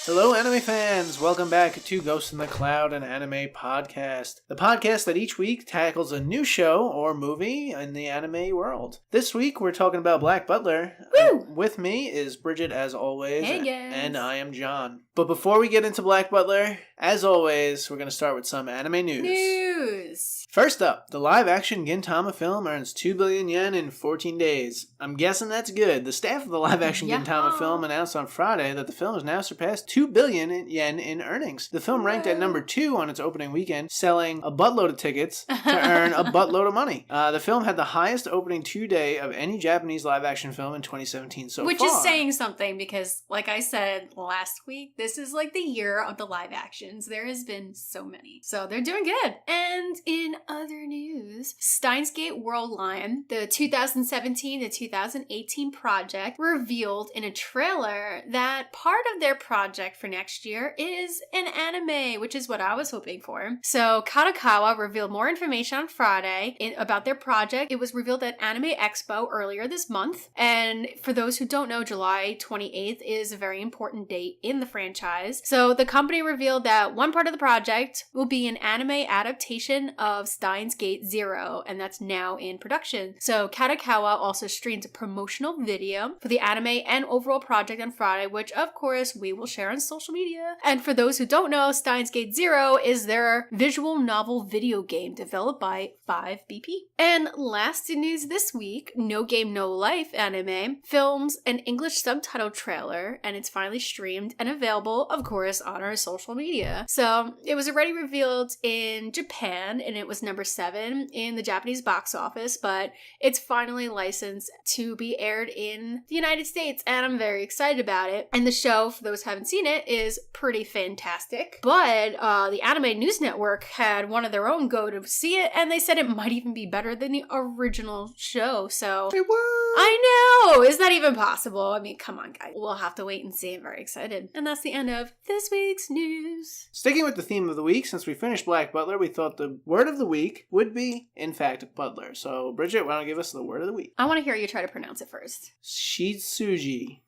Hello, anime fans! Welcome back to Ghost in the Cloud, an anime podcast. The podcast that each week tackles a new show or movie in the anime world. This week, we're talking about Black Butler. Woo! With me is Bridget, as always. Hey, guys. And I am John. But before we get into Black Butler, as always, we're going to start with some anime news. First up, the live-action Gintama film earns 2 billion yen in 14 days. I'm guessing that's good. The staff of the live-action Gintama film announced on Friday that the film has now surpassed 2 billion yen in earnings. The film ranked at number 2 on its opening weekend, selling a buttload of tickets to earn a buttload of money. The film had the highest opening 2-day of any Japanese live-action film in 2017 so far. Which is saying something because, like I said last week, this is like the year of the live actions. There has been so many. So they're doing good. And in other news, Steins Gate World Line, the 2017 to 2018 project, revealed in a trailer that part of their project for next year is an anime, which is what I was hoping for. So Kadokawa revealed more information on Friday about their project. It was revealed at Anime Expo earlier this month. And for those who don't know, July 28th is a very important date in the franchise. So the company revealed that one part of the project will be an anime adaptation of Steins Gate Zero, and that's now in production. So Kadokawa also streamed a promotional video for the anime and overall project on Friday, which of course we will share on social media. And for those who don't know, Steins Gate Zero is their visual novel video game developed by 5BP. And last in news this week, No Game No Life anime films an English subtitle trailer, and it's finally streamed and available, of course, on our social media. So it was already revealed in Japan, and it was number 7 in the Japanese box office, but it's finally licensed to be aired in the United States, and I'm very excited about it. And the show, for those who haven't seen it, is pretty fantastic. But the Anime News Network had one of their own go to see it, and they said it might even be better than the original show. So I know! Is that even possible? I mean, come on, guys. We'll have to wait and see. I'm very excited. And that's the end of this week's news. Sticking with the theme of the week, since we finished Black Butler, we thought the word of the week would be, in fact, Butler. So, Bridget, why don't you give us the word of the week? I want to hear you try to pronounce it first. Shisuji.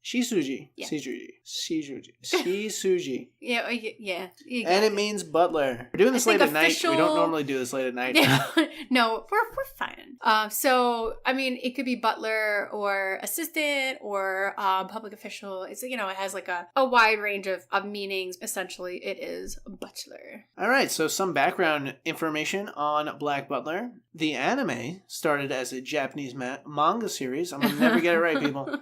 Yeah. Shisuji. Yeah. And it means butler. We're doing this late at night. We don't normally do this late at night. No, we're fine. So, I mean, it could be butler or assistant or public official. It's, it has like a wide range of meanings. Essentially, it is butler. All right, so some background information on Black Butler. The anime started as a Japanese manga series. I'm going to never get it right, people.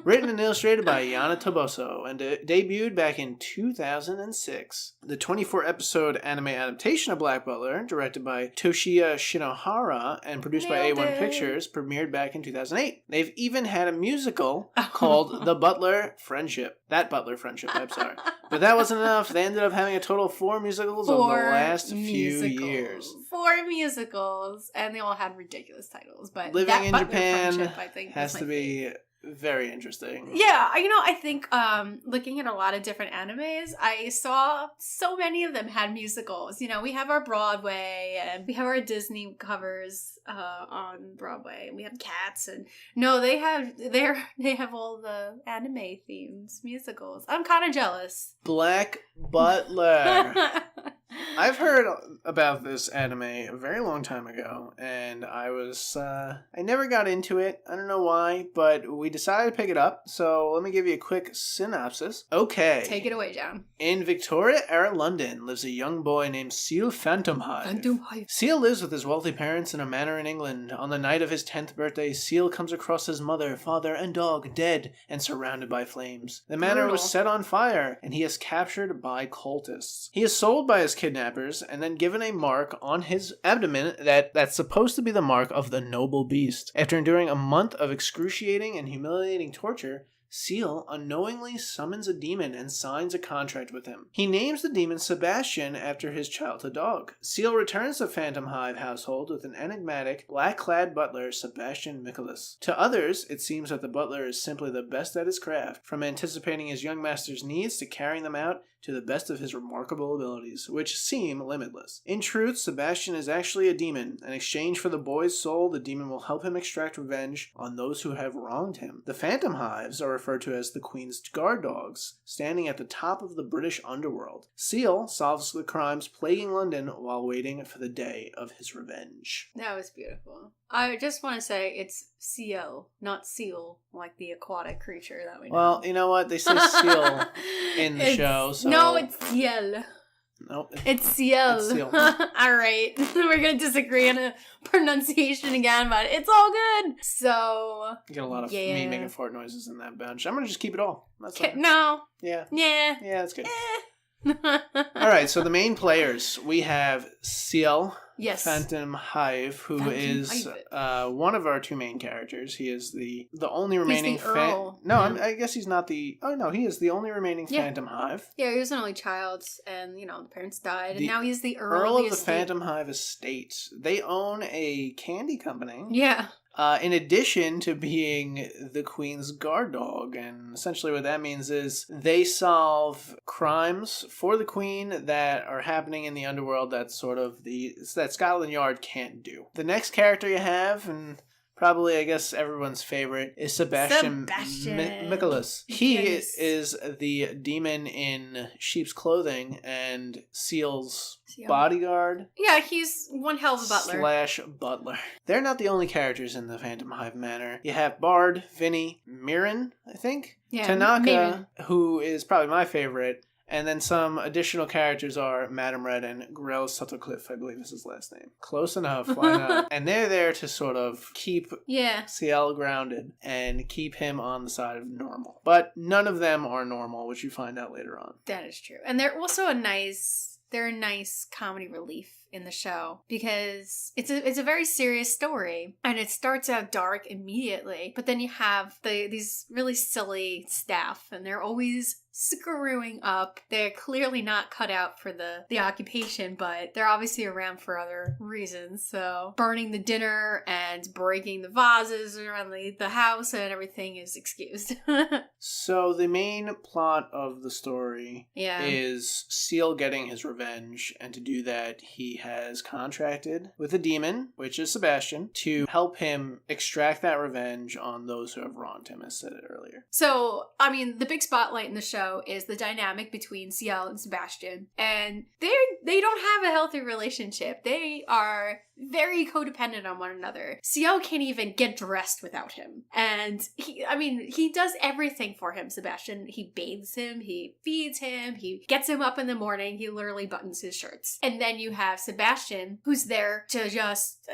Written and illustrated by Yana Toboso and debuted back in 2006. The 24-episode anime adaptation of Black Butler, directed by Toshiya Shinohara and produced by A1 Pictures, premiered back in 2008. They've even had a musical called The Butler Friendship. That Butler Friendship, I'm sorry. But that wasn't enough. They ended up having a total of 4 musicals over the last few years. 4 musicals, and they all had ridiculous titles. But Living in Butler Japan Friendship, I think, has to be very interesting. Yeah, I think looking at a lot of different animes, I saw so many of them had musicals. We have our Broadway and we have our Disney covers on Broadway, and we have Cats, and no, they have all the anime themes musicals. I'm kind of jealous. Black Butler. I've heard about this anime a very long time ago, and I never got into it. I don't know why, but we decided to pick it up, so let me give you a quick synopsis. Okay. Take it away, John. In Victoria-era London lives a young boy named Seal Phantomhive. Seal lives with his wealthy parents in a manor in England. On the night of his 10th birthday, Seal comes across his mother, father, and dog dead and surrounded by flames. The manor was set on fire, and he is captured by cultists. He is sold by his kidnappers and then given a mark on his abdomen that's supposed to be the mark of the noble beast. After enduring a month of excruciating and humiliating torture, Seal unknowingly summons a demon and signs a contract with him. He names the demon Sebastian after his childhood dog. Seal returns to Phantom Hive household with an enigmatic, black-clad butler, Sebastian Michaelis. To others, it seems that the butler is simply the best at his craft, from anticipating his young master's needs to carrying them out to the best of his remarkable abilities, which seem limitless. In truth, Sebastian is actually a demon. In exchange for the boy's soul, the demon will help him extract revenge on those who have wronged him. The Phantom Hives are referred to as the Queen's Guard Dogs, standing at the top of the British underworld. Seal solves the crimes plaguing London while waiting for the day of his revenge. That was beautiful. I just want to say it's seal, not seal, like the aquatic creature that we know. Well, you know what? They say seal in the show, so... No, it's seal. Nope. It's seal. It's seal. All right. We're going to disagree on a pronunciation again, but it's all good. So... You get a lot of me making fart noises in that bunch. I'm going to just keep it all. That's all. No. Yeah. Yeah. Yeah, that's good. All right, so the main players, we have Seal, yes, Phantom Hive, who is one of our two main characters. He is the only remaining... He's the Earl. No, I guess he's not the... Oh, no, he is the only remaining Phantom Hive. Yeah, he was an only child, and, the parents died, and now he's the Earl of the Phantom Hive estate. They own a candy company. Yeah. In addition to being the Queen's guard dog. And essentially what that means is they solve crimes for the Queen that are happening in the underworld that Scotland Yard can't do. The next character you have, and probably, I guess, everyone's favorite, is Sebastian. Michaelis. He is the demon in sheep's clothing and Seal's bodyguard. Yeah, he's one hell of a butler. / butler. They're not the only characters in the Phantom Hive Manor. You have Bard, Vinny, Mirren, I think. Yeah, Tanaka, Mirren, who is probably my favorite. And then some additional characters are Madame Red and Grell Suttercliffe, I believe is his last name. Close enough, why not? And they're there to sort of keep Ciel grounded and keep him on the side of normal. But none of them are normal, which you find out later on. That is true. And they're also a nice comedy relief in the show because it's a very serious story and it starts out dark immediately, but then you have these really silly staff and they're always screwing up. They're clearly not cut out for the occupation, but they're obviously around for other reasons. So burning the dinner and breaking the vases around the house and everything is excused. So the main plot of the story is Seal getting his revenge, and to do that he has contracted with a demon, which is Sebastian, to help him extract that revenge on those who have wronged him, as said earlier. So, the big spotlight in the show is the dynamic between Ciel and Sebastian, and they don't have a healthy relationship. They are very codependent on one another. Ciel can't even get dressed without him, and he does everything for him. Sebastian, he bathes him, he feeds him, he gets him up in the morning, he literally buttons his shirts. And then you have Sebastian, who's there to just,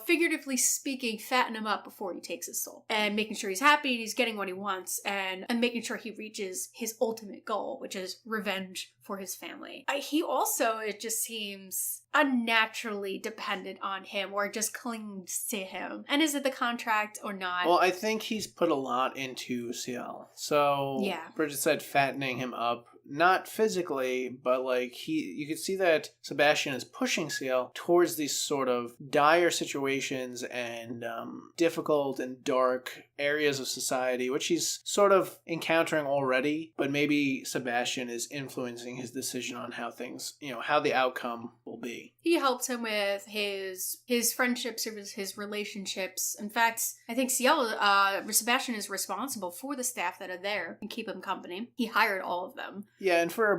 figuratively speaking, fatten him up before he takes his soul, and making sure he's happy and he's getting what he wants, and making sure he reaches his ultimate goal, which is revenge for his family. He also, it just seems, unnaturally dependent on him or just clings to him. And is it the contract or not? Well, I think he's put a lot into Ciel. So Bridget said fattening him up. Not physically, but you could see that Sebastian is pushing Ciel towards these sort of dire situations and difficult and dark areas of society, which he's sort of encountering already, but maybe Sebastian is influencing his decision on how things, how the outcome will be. He helps him with his friendships or his relationships. In fact, I think Sebastian is responsible for the staff that are there and keep him company. He hired all of them. Yeah, and for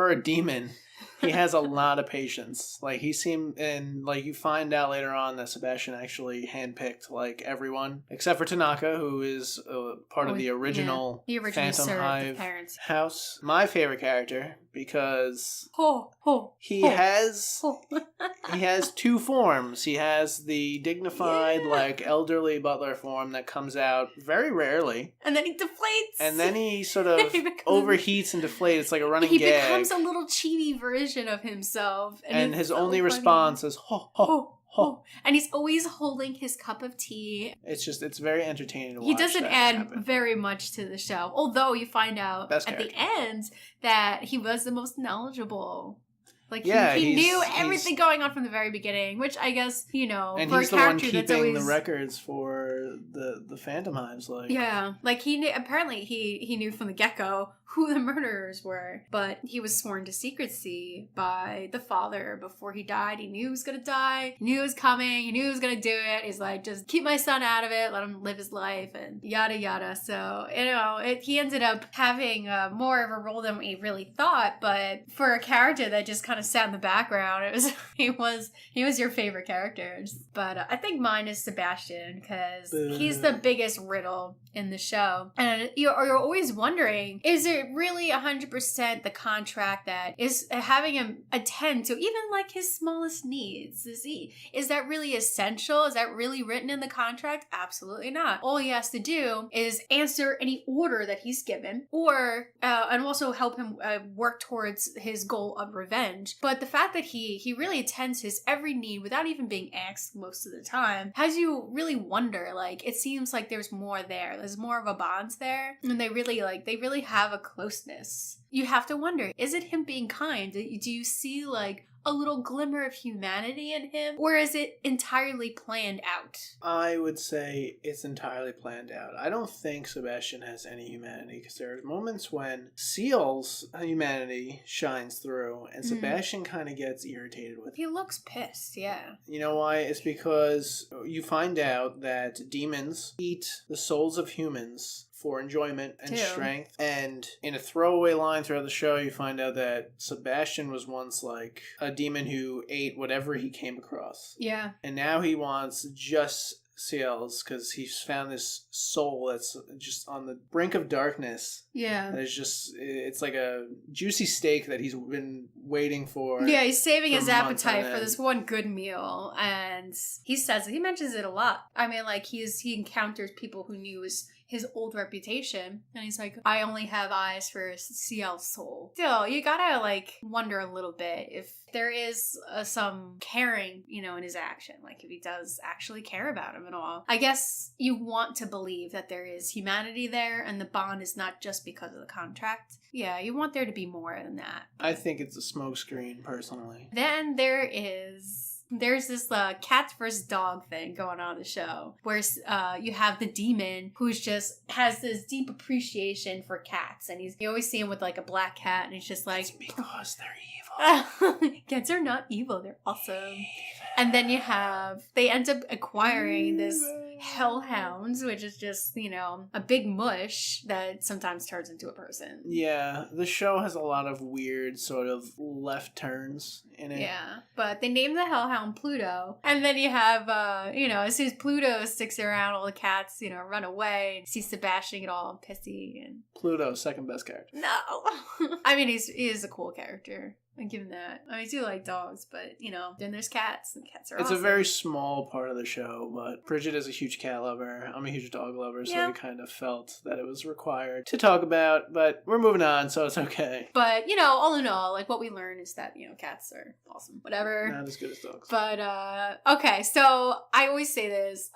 a demon, he has a lot of patience. You find out later on that Sebastian actually handpicked everyone except for Tanaka, who is part of the original Phantom Hive house. My favorite character because he has two forms. He has the dignified, elderly butler form that comes out very rarely, and then he deflates, and then he sort of overheats and deflates. It's like a running gag. He becomes a little chibi version of himself, and his only response is ho ho. Oh, and he's always holding his cup of tea. It's very entertaining to watch. He doesn't add very much to the show, although you find out the end that he was the most knowledgeable Like, yeah, he knew everything going on from the very beginning, which I guess, and for he's a the one character keeping that's always... the records for the Phantom Hives. Like, yeah, like he knew, apparently he knew from the get-go who the murderers were, but he was sworn to secrecy by the father before he died. He knew he was gonna die, he knew he was coming, he knew he was gonna do it. He's like, just keep my son out of it, let him live his life, and yada yada. So, he ended up having more of a role than we really thought, but for a character that just kind of sat in the background, he was your favorite character. But I think mine is Sebastian, because he's the biggest riddle in the show. And you're always wondering, is it really 100% the contract that is having him attend to even like his smallest needs? Is that really essential? Is that really written in the contract? Absolutely not. All he has to do is answer any order that he's given, or and also help him work towards his goal of revenge. But the fact that he really attends his every need without even being asked most of the time has you really wonder, like, it seems like there's more there. There's more of a bond there, and they really have a closeness. You have to wonder, is it him being kind? Do you see like a little glimmer of humanity in him, or is it entirely planned out? I would say it's entirely planned out. I don't think Sebastian has any humanity, because there are moments when Seal's humanity shines through, and Sebastian kind of gets irritated with it. He looks pissed, yeah. You know why? It's because you find out that demons eat the souls of humans for enjoyment and strength. And in a throwaway line throughout the show, you find out that Sebastian was once like a demon who ate whatever he came across. Yeah. And now he wants just Seals, because he's found this soul that's just on the brink of darkness. Yeah. That is just, it's like a juicy steak that he's been waiting for. Yeah, he's saving his appetite for this one good meal. And he mentions it a lot. I mean, like, he encounters people who knew his old reputation, and he's like, I only have eyes for CL's soul. Still, you gotta like wonder a little bit if there is some caring, in his action, like if he does actually care about him at all. I guess you want to believe that there is humanity there, and the bond is not just because of the contract. Yeah, you want there to be more than that. I think it's a smokescreen, personally. Then there's this cats versus dog thing going on in the show, where you have the demon who's just has this deep appreciation for cats, and you always see him with like a black cat, and he's just like, it's because they're evil. Cats are not evil, they're awesome. And then they end up acquiring this hellhound, which is just, a big mush that sometimes turns into a person. Yeah, the show has a lot of weird sort of left turns in it. Yeah, but they named the hellhound Pluto. And then you have, as soon as Pluto sticks around, all the cats, run away. And see Sebastian get all pissy. And Pluto, second best character. No! I mean, he is a cool character. I give him that. I do like dogs, but, then there's cats, and cats are awesome. It's a very small part of the show, but Bridget is a huge cat lover. I'm a huge dog lover, so we kind of felt that it was required to talk about, but we're moving on, so it's okay. But, all in all, like, what we learn is that, cats are awesome. Whatever. Not as good as dogs. But, okay, so I always say this.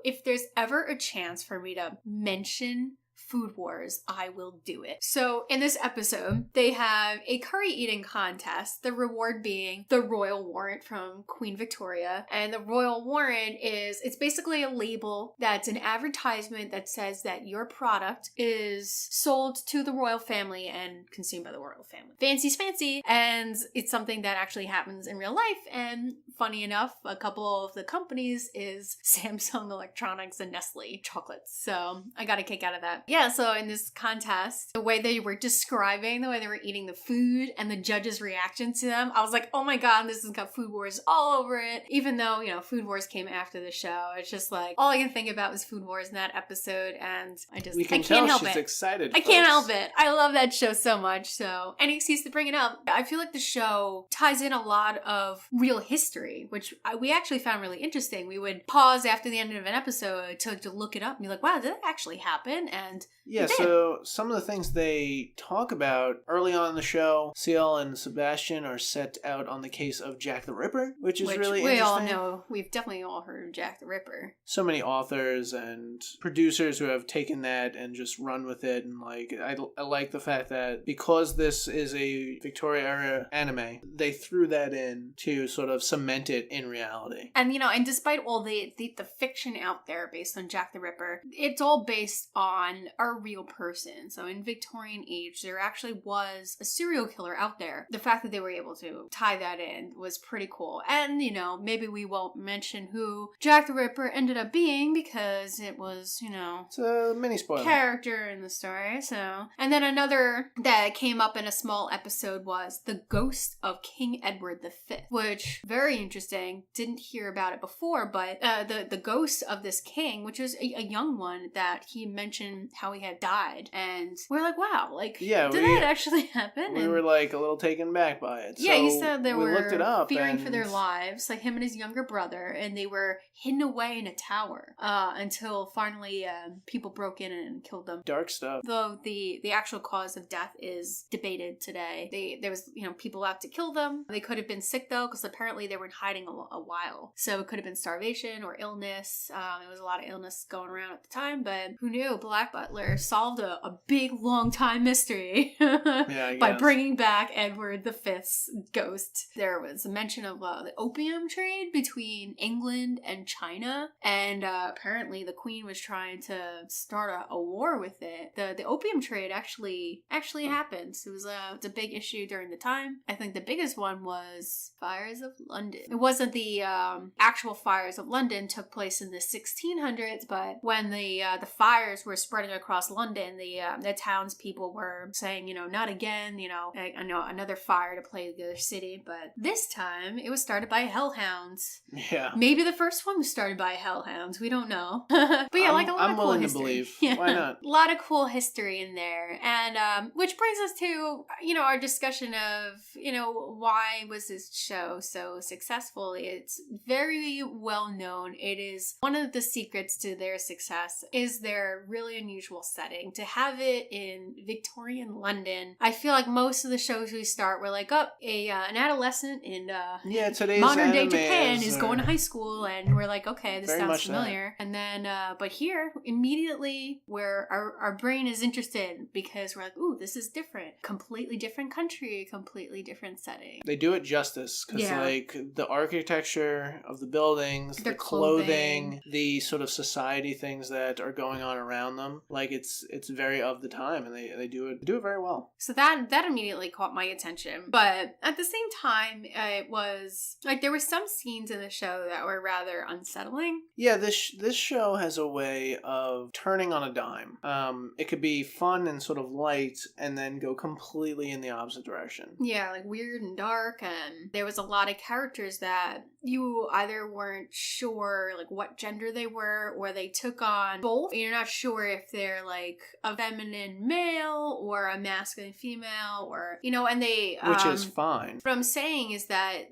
If there's ever a chance for me to mention Food Wars, I will do it. So in this episode, they have a curry eating contest, the reward being the royal warrant from Queen Victoria. And the royal warrant it's basically a label that's an advertisement that says that your product is sold to the royal family and consumed by the royal family. Fancy's fancy. And it's something that actually happens in real life. And funny enough, a couple of the companies is Samsung Electronics and Nestle chocolates. So I got a kick out of that. Yeah, so in this contest, the way they were describing, the way they were eating the food and the judges' reaction to them, I was like, oh my god, this has got Food Wars all over it. Even though, Food Wars came after the show, it's just like, all I can think about was Food Wars in that episode, and I can't help it. She's excited. I can't help it. I love that show so much, so any excuse to bring it up. I feel like the show ties in a lot of real history, which we actually found really interesting. We would pause after the end of an episode to look it up and be like, wow, did that actually happen? And Yeah, so some of the things they talk about early on in the show, Seal and Sebastian are set out on the case of Jack the Ripper, which is really interesting. We all know, we've definitely all heard of Jack the Ripper. So many authors and producers who have taken that and just run with it, and I like the fact that because this is a Victoria era anime, they threw that in to sort of cement it in reality. And and despite all the fiction out there based on Jack the Ripper, it's all based on a real person. So in Victorian age, there actually was a serial killer out there. The fact that they were able to tie that in was pretty cool. And, maybe we won't mention who Jack the Ripper ended up being because it was, it's a mini spoiler. Character in the story. So, and then another that came up in a small episode was the ghost of King Edward V, which very interesting. Didn't hear about it before, but the ghost of this king, which was a young one that he mentioned how he had died, and we're like, wow, did that actually happen? We were a little taken back by it. Yeah, so he said they were looked it up fearing for their lives, him and his younger brother, and they were hidden away in a tower until finally people broke in and killed them. Dark stuff. Though the actual cause of death is debated today. There was people out to kill them. They could have been sick though, because apparently they were in hiding a while. So it could have been starvation or illness. There was a lot of illness going around at the time, but who knew? Black Butler solved a big, long time mystery by bringing back Edward V's ghost. There was a mention of the opium trade between England and China, and apparently the Queen was trying to start a war with it. The opium trade actually happened. It was a big issue during the time. I think the biggest one was fires of London. It wasn't the actual fires of London took place in the 1600s, but when the fires were spreading across London, the townspeople were saying, not again, another fire to plague the city. But this time it was started by hellhounds. Yeah. Maybe the first one was started by hellhounds. We don't know. But yeah, a lot of cool history. I'm willing to believe. Yeah. Why not? A lot of cool history in there. And which brings us to, our discussion of, why was this show so successful? It's very well known. It is one of the secrets to their success is their really unusual setting. To have it in Victorian London, I feel like most of the shows we start, we're like, an adolescent in today's modern day Japan is going to high school, and we're like, okay, this sounds familiar. That. And then, but here, immediately, where our brain is interested because we're like, ooh, this is different. Completely different country, completely different setting. They do it justice, because the architecture of the buildings, the clothing, the sort of society things that are going on around them, it's very of the time, and they do it very well. So that immediately caught my attention. But at the same time, it was there were some scenes in the show that were rather unsettling. Yeah, this show has a way of turning on a dime. It could be fun and sort of light, and then go completely in the opposite direction. Yeah, weird and dark, and there was a lot of characters that you either weren't sure what gender they were, or they took on both. You're not sure if they're a feminine male or a masculine female, or and they which is fine. What I'm saying is that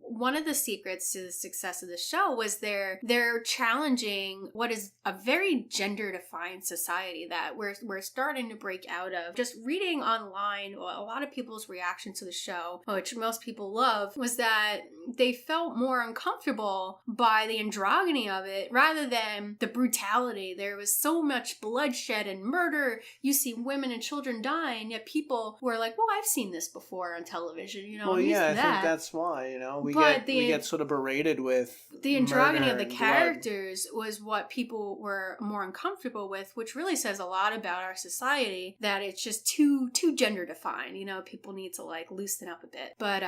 one of the secrets to the success of the show was they're challenging what is a very gender defined society that we're starting to break out of. Just reading online, a lot of people's reaction to the show, which most people love, was that they felt more uncomfortable by the androgyny of it rather than the brutality. There was so much bloodshed and murder. You see women and children dying, yet people were like, well, I've seen this before on television, Well, yeah, I think that's why, we get sort of berated with the androgyny of the characters was what people were more uncomfortable with, which really says a lot about our society, that it's just too gender defined. People need to loosen up a bit. But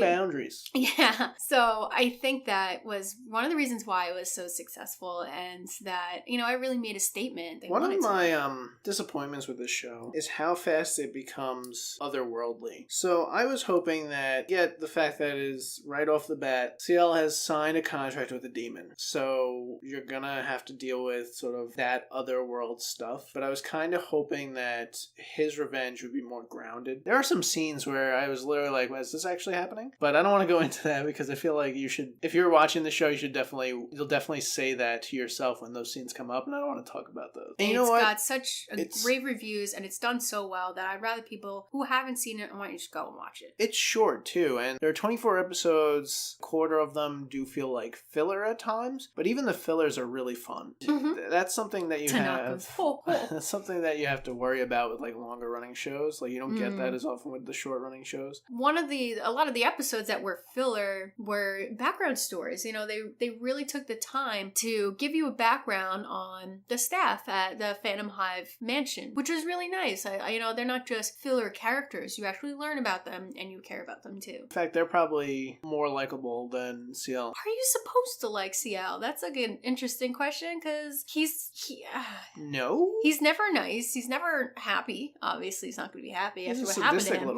boundaries. Yeah. So I think that was one of the reasons why it was so successful, and that, it really made a statement. One of my disappointments with this show is how fast it becomes otherworldly. So I was hoping that, the fact that it is right off the bat, CL has signed a contract with a demon. So you're gonna have to deal with sort of that otherworld stuff. But I was kind of hoping that his revenge would be more grounded. There are some scenes where I was literally like, is this actually happening? But I don't want to go into that, because I feel like you should, if you're watching the show, you'll definitely say that to yourself when those scenes come up, and I don't want to talk about those. And you it's know what? got such great reviews, and it's done so well that I'd rather people who haven't seen it, I want you to go and watch it. It's short too, and there are 24 episodes. A quarter of them do feel like filler at times, but even the fillers are really fun. Mm-hmm. That's something that you have. That's something that you have to worry about with like longer running shows. Like you don't get that as often with the short running shows. A lot of the episodes that were filler were background stories. You know, they really took the time to give you a background on the staff at the Phantom Hive mansion, which was really nice. They're not just filler characters. You actually learn about them and you care about them too. In fact, they're probably more likable than CL. Are you supposed to like CL? That's like an interesting question because No? He's never nice. He's never happy. Obviously, he's not going to be happy after what happened to him. Little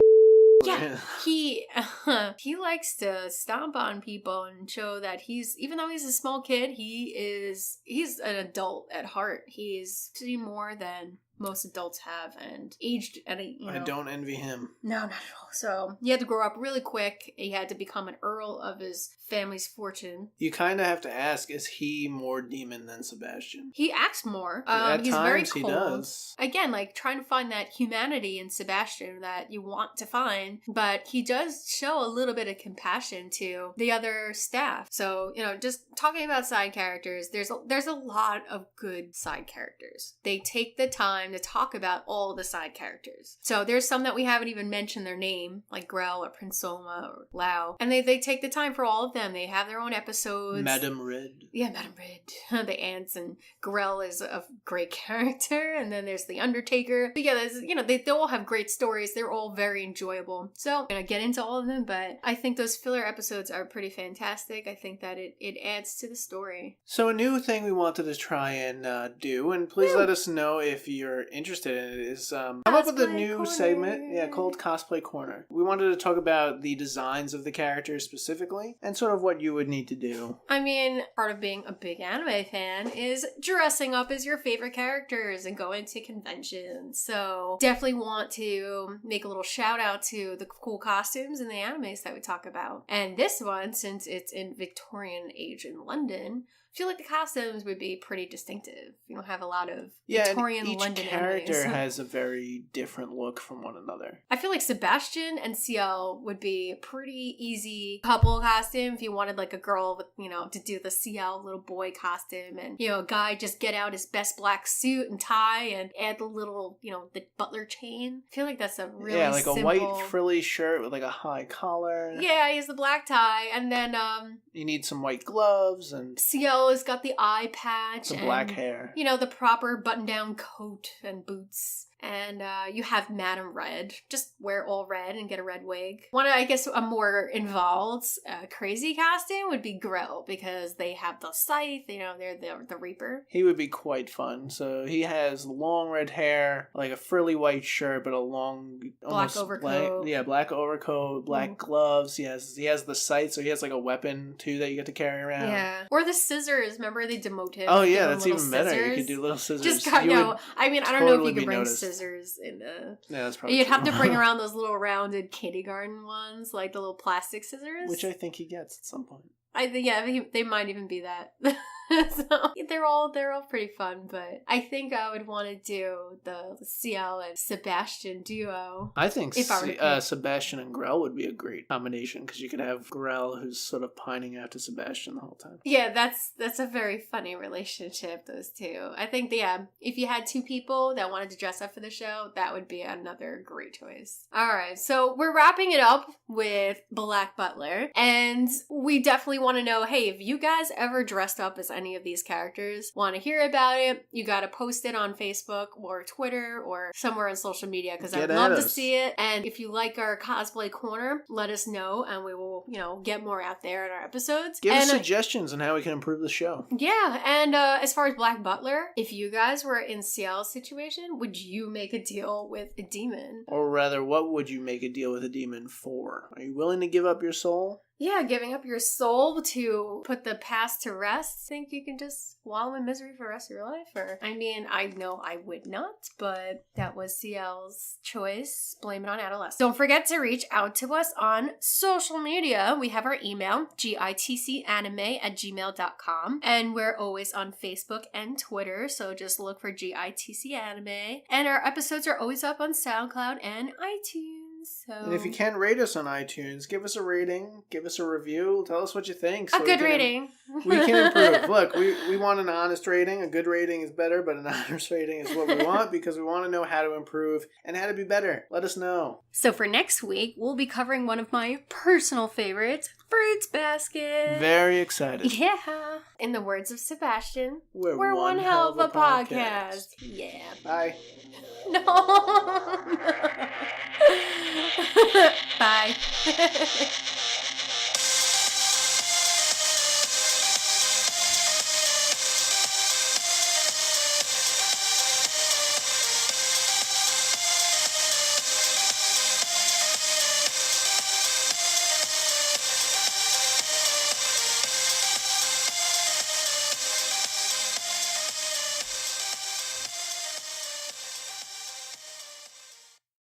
yeah, he likes to stomp on people and show that even though he's a small kid, he's an adult at heart. He's seen more than most adults have and aged at I don't envy him. No, not at all. So he had to grow up really quick. He had to become an earl of his family's fortune. You kind of have to ask, is he more demon than Sebastian? He acts more. He's very cold. He does. Again, like trying to find that humanity in Sebastian that you want to find, but he does show a little bit of compassion to the other staff. So, just talking about side characters, there's a lot of good side characters. They take the time to talk about all the side characters. So there's some that we haven't even mentioned their name, like Grell or Prince Soma or Lao. And they take the time for all of them. They have their own episodes. Madame Red. Yeah, Madame Red. The ants, and Grell is a great character. And then there's the Undertaker. But yeah, they all have great stories. They're all very enjoyable. So I'm gonna get into all of them, but I think those filler episodes are pretty fantastic. I think that it adds to the story. So a new thing we wanted to try and do, and please let us know if you're interested in it, is come up with a new segment called Cosplay Corner. We wanted to talk about the designs of the characters specifically and sort of what you would need to do. I mean, part of being a big anime fan is dressing up as your favorite characters and going to conventions. So definitely want to make a little shout out to the cool costumes in the animes that we talk about. And this one, since it's in Victorian age in London, I feel like the costumes would be pretty distinctive. You don't have a lot of Victorian London each character has a very different look from one another. I feel like Sebastian and CL would be a pretty easy couple costume if you wanted like a girl with, to do the CL little boy costume, and, a guy just get out his best black suit and tie and add the little, the butler chain. I feel like that's a really simple... a white frilly shirt with like a high collar. Yeah, he has the black tie, and then you need some white gloves, and CL has got the eye patch. The black hair. The proper button-down coat and boots. And you have Madame Red. Just wear all red and get a red wig. A more involved, crazy costume would be Grell, because they have the scythe, they're the Reaper. He would be quite fun. So he has long red hair, like a frilly white shirt, but a long... Black overcoat. Black overcoat, black gloves. He has the scythe, so he has like a weapon, too, that you get to carry around. Yeah. Or the scissors. Remember they demote him? Oh, yeah, that's even better. You could do little scissors. I don't know if you could bring scissors in the... Yeah, that's probably You'd true. have to bring around those little rounded kindergarten ones, like the little plastic scissors. Which I think he gets at some point. They might even be that. So they're all pretty fun, but I think I would want to do the CL and Sebastian duo. I think Sebastian and Grell would be a great combination, because you could have Grell who's sort of pining after Sebastian the whole time. Yeah, that's a very funny relationship, those two. I think if you had two people that wanted to dress up for the show, that would be another great choice. All right, so we're wrapping it up with Black Butler, and we definitely want to know, hey, if you guys ever dressed up as any of these characters, want to hear about it, you got to post it on Facebook or Twitter or somewhere on social media, because I'd love to see it. And if you like our Cosplay Corner, let us know, and we will, get more out there in our episodes. Give us suggestions on how we can improve the show. Yeah, and as far as Black Butler, if you guys were in CL's situation, would you make a deal with a demon? Or rather, what would you make a deal with a demon for? Are you willing to give up your soul? Yeah, giving up your soul to put the past to rest. Think you can just wallow in misery for the rest of your life? Or, I mean, I know I would not, but that was CL's choice. Blame it on adolescence. Don't forget to reach out to us on social media. We have our email, gitcanime@gmail.com, and we're always on Facebook and Twitter, so just look for GITC Anime. And our episodes are always up on SoundCloud and iTunes. So. And if you can rate us on iTunes, give us a rating, give us a review, tell us what you think. So a good rating. We can improve. Look, we want an honest rating. A good rating is better, but an honest rating is what we want because we want to know how to improve and how to be better. Let us know. So for next week, we'll be covering one of my personal favorites, Fruits Basket. Very excited. Yeah. In the words of Sebastian, we're one hell of a podcast. Yeah. Bye. No. Bye.